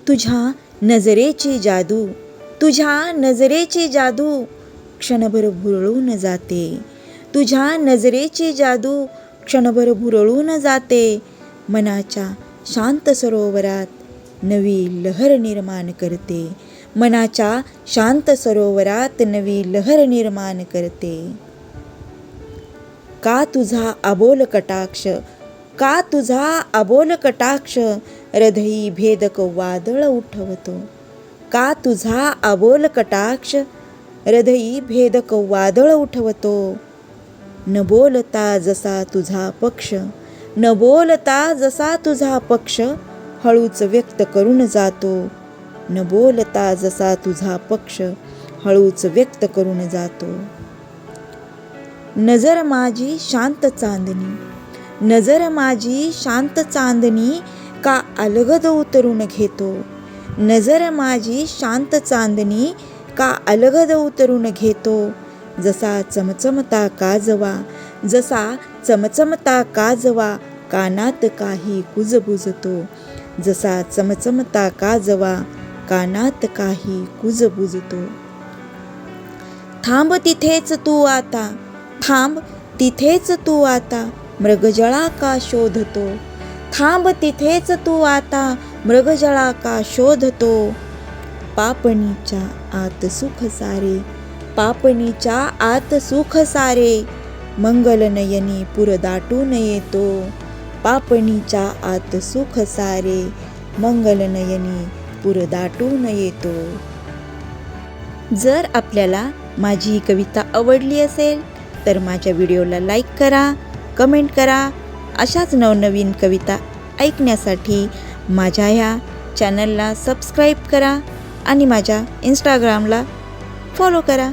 तुझ्या नजरेची जादू, तुझ्या नजरेची जादू क्षणभर भुरळून जाते. तुझ्या नजरेची जादू क्षणभर भुरळून जाते. मनाच्या शांत सरोवरात नवी लहर निर्माण करते. मनाच्या शांत सरोवरात नवी लहर निर्माण करते. का तुझा अबोल कटाक्ष, का तुझा अबोल कटाक्ष हृदयी भेदक वादळ उठवतो. का तुझा अबोल कटाक्ष हृदयी भेदक वादळ उठवतो. न बोलता जसा तुझा पक्ष, न बोलता जसा तुझा पक्ष हळूच व्यक्त करून जातो. न बोलता जसा तुझा पक्ष हळूच व्यक्त करून जातो. नजर माझी शांत चांदणी, नजर माझी शांत चांदणी का अलगद उतरून घेतो. नजर माझी शांत चांदणी का अलगद उतरून घेतो. जसा चमचमता काजवा, जसा चमचमता काजवा कानात काही कुजबुजतो. जसा चमचमता काजवा कानात काही कुजबुजतो. थांब तिथेच तू आता, थांब तिथेच तू आता मृगजळा का शोधतो. थांब तिथेच तू आता मृगजळा का शोधतो. पापणीच्या आत सुख सारे, पापणीच्या आत सुख सारे मंगलनयनी पुर दाटून येतो. पापणीच्या आत सुख सारे मंगलनयनी पुर दाटून येतो. जर आपल्याला माझी कविता आवडली असेल तर माझ्या व्हिडिओला लाईक करा, कमेंट करा. अशाच नवनवीन कविता ऐकण्यासाठी माझ्या ह्या चॅनलला सबस्क्राईब करा आणि माझ्या इंस्टाग्रामला फॉलो करा.